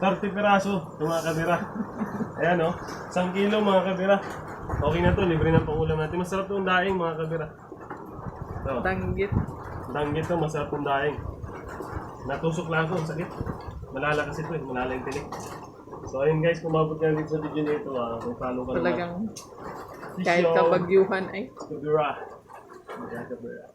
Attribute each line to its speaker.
Speaker 1: 30 piraso, yung mga kabira. Ayan o, 1 kilo mga kabira. Okay na to, libre na pangulam natin. Masarap itong daing mga kabira. Ito,
Speaker 2: Danggit.
Speaker 1: danggit to, masarap itong daing. Natusok lang ako, ang sakit. Malala kasi ito eh, malala yung tinik. So ayun guys, kung mabot ka dito sa video nito, kung follow ka naman.
Speaker 2: Talagang kahit kabagyuhan ay.
Speaker 1: Kabira. Kabira.